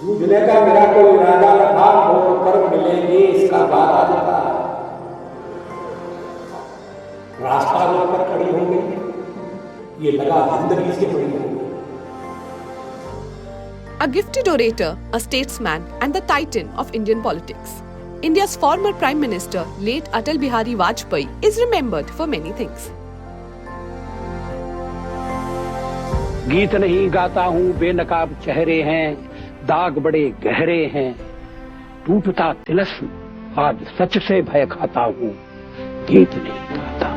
जूझने का मेरा कोई इरादा न था, मोड़ पर मिलेंगे इसका वादा न था। रास्ता रोक कर खड़ी हो गई, ये लगा जिंदगी से बड़ी हो गई। A gifted orator, a statesman, and the titan of Indian politics, India's former Prime Minister, late Atal Bihari Vajpayee, is remembered for many things. गीत नहीं गाता हूँ, बेनकाब चेहरे हैं, दाग बड़े गहरे हैं, टूटता तिलस्म, आज सच से भय खाता हूँ, गीत नहीं गाता।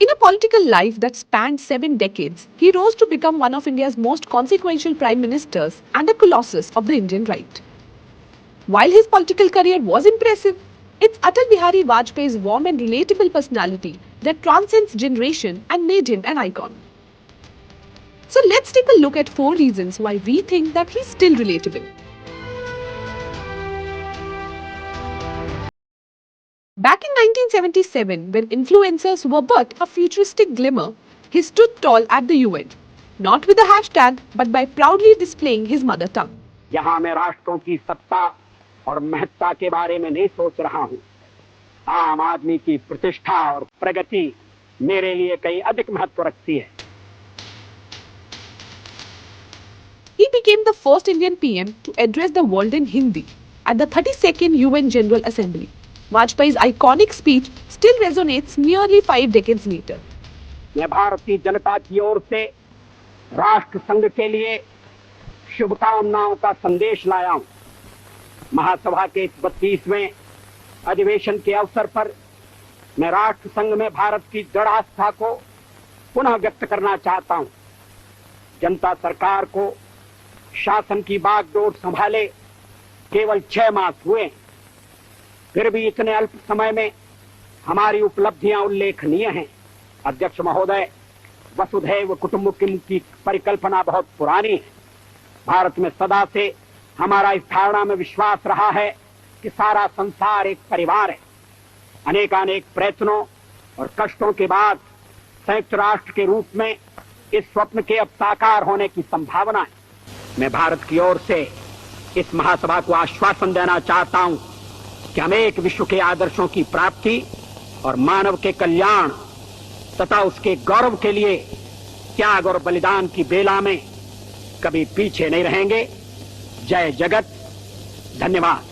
In a political life that spanned 7 decades, he rose to become one of India's most consequential prime ministers and a colossus of the Indian right. While his political career was impressive, it's Atal Bihari Vajpayee's warm and relatable personality that transcends generation and made him an icon. So let's take a look at 4 reasons why we think that he's still relatable. Back in 1977, when influencers were but a futuristic glimmer, he stood tall at the UN, not with a hashtag, but by proudly displaying his mother tongue. यहाँ मैं राष्ट्रों की सत्ता और महत्ता के बारे में नहीं सोच रहा हूँ। आम आदमी की प्रतिष्ठा और प्रगति मेरे लिए कहीं अधिक महत्व रखती है। He became the first Indian PM to address the world in Hindi at the 32nd UN General Assembly. Vajpayee's iconic speech still resonates nearly 5 decades later. मैं भारतीय जनता की ओर से राष्ट्र संघ के लिए शुभकामनाओं का संदेश लाया हूं। महासभा के इस 32वें अधिवेशन के अवसर पर मैं राष्ट्र संघ में भारत की दृढ़ आस्था को पुनः व्यक्त करना चाहता हूं। जनता सरकार को शासन की बागडोर संभाले केवल 6 मास हुए, फिर भी इतने अल्प समय में हमारी उपलब्धियां उल्लेखनीय हैं। अध्यक्ष महोदय, वसुधैव कुटुंबकम की परिकल्पना बहुत पुरानी है। भारत में सदा से हमारा इस धारणा में विश्वास रहा है कि सारा संसार एक परिवार है। अनेकानेक प्रयत्नों और कष्टों के बाद संयुक्त राष्ट्र के रूप में इस स्वप्न के अब साकार होने की संभावना है। मैं भारत की ओर से इस महासभा को आश्वासन देना चाहता हूं कि हम एक विश्व के आदर्शों की प्राप्ति और मानव के कल्याण तथा उसके गौरव के लिए त्याग और बलिदान की बेला में कभी पीछे नहीं रहेंगे। जय जगत, धन्यवाद।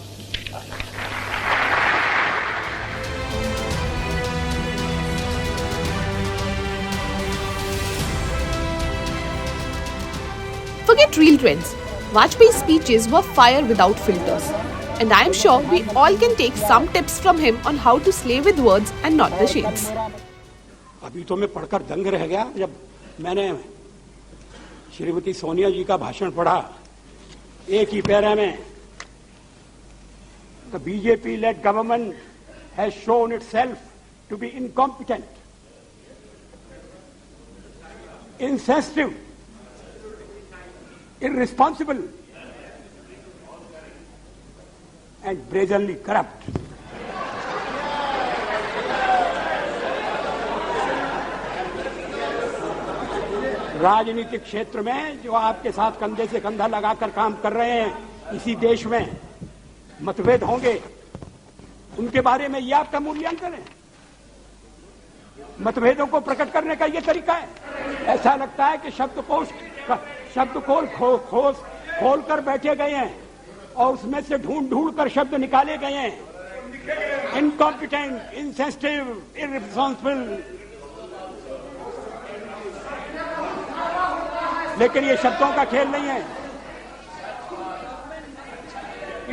Forget real trends. Vajpayee's speeches were fire without filters. And I am sure we all can take some tips from him on how to slay with words and not the shades. अभी तो मैं पढ़कर दंग रह गया जब मैंने श्रीमती सोनिया जी का भाषण पढ़ा। एक ही पैरा में The BJP-led government has shown itself to be incompetent, insensitive, irresponsible, and brazenly corrupt. राजनीतिक क्षेत्र में जो आपके साथ कंधे से कंधा लगाकर काम कर रहे हैं, इसी देश में मतभेद होंगे, उनके बारे में ये आपका मूल्यांकन है। मतभेदों को प्रकट करने का ये तरीका है। ऐसा लगता है कि शब्दकोश खोल कर बैठे गए हैं और उसमें से ढूंढ कर शब्द निकाले गए हैं। Incompetent, insensitive, irresponsible. लेकिन ये शब्दों का खेल नहीं है।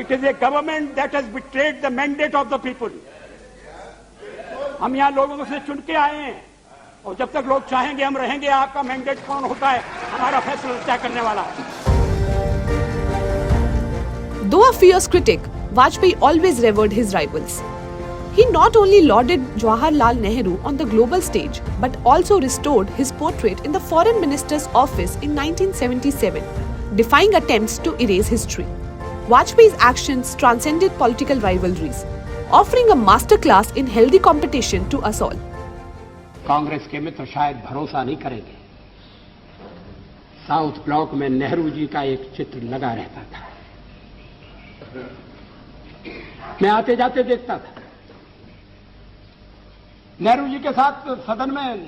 It is a government that has betrayed the mandate of the people. हम यहाँ लोगों से चुन के आए हैं और जब तक लोग चाहेंगे हम रहेंगे। आपका मैंडेट कौन होता है, हमारा फैसला तय करने वाला है। Though a fierce critic, Vajpayee always revered his rivals. He not only lauded Jawaharlal Nehru on the global stage, but also restored his portrait in the Foreign Minister's office in 1977, defying attempts to erase history. Vajpayee's actions transcended political rivalries, offering a masterclass in healthy competition to us all. Congress के मित्र शायद भरोसा नहीं करेंगे, south block में नेहरू जी का एक चित्र लगा रहता था। मैं आते जाते देखता था। नेहरू जी के साथ सदन में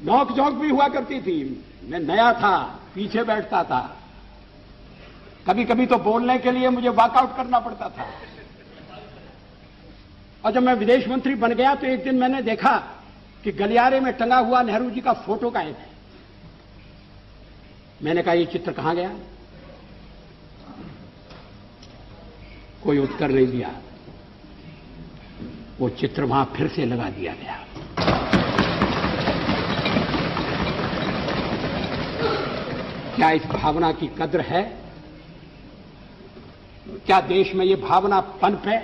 नोक झोंक भी हुआ करती थी। मैं नया था, पीछे बैठता था। कभी कभी तो बोलने के लिए मुझे वॉकआउट करना पड़ता था। और जब मैं विदेश मंत्री बन गया तो एक दिन मैंने देखा कि गलियारे में टंगा हुआ नेहरू जी का फोटो गायब है। मैंने कहा, ये चित्र कहां गया? कोई उत्तर नहीं दिया। वो चित्र वहां फिर से लगा दिया गया। क्या इस भावना की कद्र है? क्या देश में ये भावना पनप है?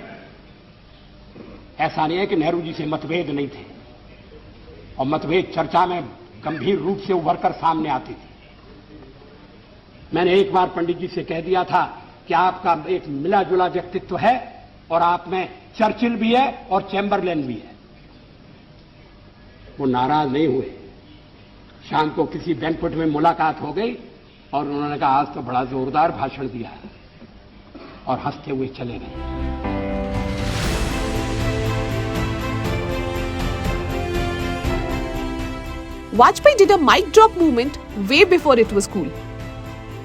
ऐसा नहीं है कि नेहरू जी से मतभेद नहीं थे, और मतभेद चर्चा में गंभीर रूप से उभरकर सामने आती थी। मैंने एक बार पंडित जी से कह दिया था कि आपका एक मिला जुला व्यक्तित्व है, और आप में चर्चिल भी है और चैम्बरलेन भी है। वो नाराज नहीं हुए। शाम को किसी बैंक्वेट में मुलाकात हो गई और उन्होंने कहा, आज तो बड़ा जोरदार भाषण दिया है, और हंसते हुए चले गए। Vajpayee did a mic drop movement way before it was cool.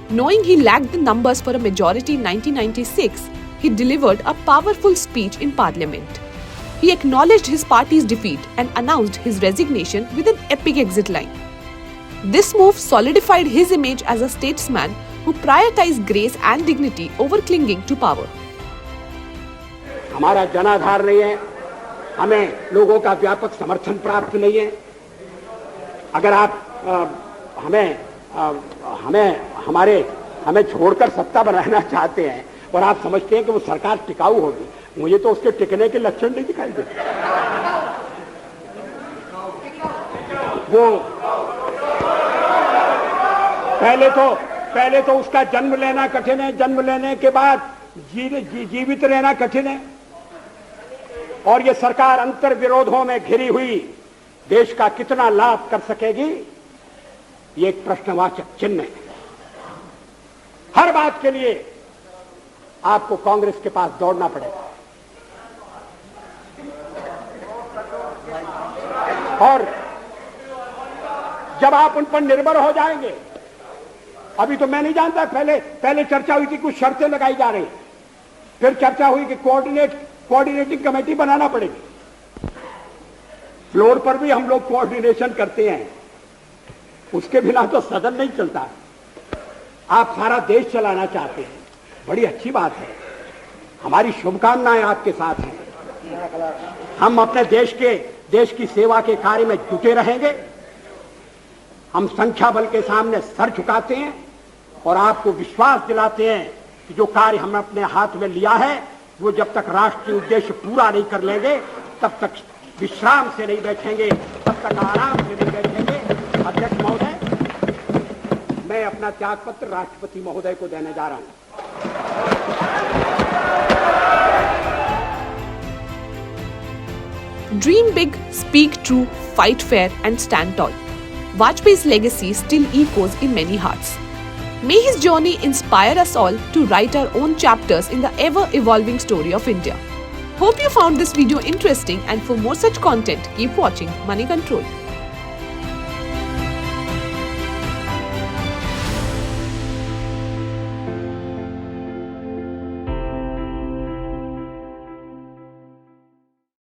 Knowing he lacked the numbers for a majority in 1996, he delivered a powerful speech in Parliament. He acknowledged his party's defeat and announced his resignation with an epic exit line. This move solidified his image as a statesman who prioritized grace and dignity over clinging to power. हमारा जनाधार नहीं है, हमें लोगों का व्यापक समर्थन प्राप्त नहीं है। अगर आप हमें छोड़कर सत्ता बनाना चाहते हैं और आप समझते हैं कि वो सरकार टिकाऊ होगी, मुझे तो उसके टिकने के लक्षण नहीं दिखाई देते। वो पहले तो उसका जन्म लेना कठिन है, जन्म लेने के बाद जीवित रहना कठिन है, और ये सरकार अंतर विरोधों में घिरी हुई देश का कितना लाभ कर सकेगी, ये एक प्रश्नवाचक चिन्ह है। हर बात के लिए आपको कांग्रेस के पास दौड़ना पड़ेगा, और जब आप उन पर निर्भर हो जाएंगे, अभी तो मैं नहीं जानता, पहले चर्चा हुई थी, कुछ शर्तें लगाई जा रही, फिर चर्चा हुई कि कोऑर्डिनेटिंग कमेटी बनाना पड़ेगी। फ्लोर पर भी हम लोग कोऑर्डिनेशन करते हैं, उसके बिना तो सदन नहीं चलता। आप सारा देश चलाना चाहते हैं, बड़ी अच्छी बात है, हमारी शुभकामनाएं आपके साथ हैं। हम अपने देश की सेवा के कार्य में जुटे रहेंगे। हम संख्या बल के सामने सर झुकाते हैं और आपको विश्वास दिलाते हैं कि जो कार्य हमने अपने हाथ में लिया है, वो जब तक राष्ट्रीय उद्देश्य पूरा नहीं कर लेंगे, तब तक विश्राम से नहीं बैठेंगे, तब तक आराम से नहीं बैठेंगे। अध्यक्ष महोदय, मैं अपना त्यागपत्र राष्ट्रपति महोदय को देने जा रहा हूं। Dream big, speak true, fight fair, and stand tall. Vajpayee's legacy still echoes in many hearts. May his journey inspire us all to write our own chapters in the ever-evolving story of India. Hope you found this video interesting, and for more such content, keep watching Money Control.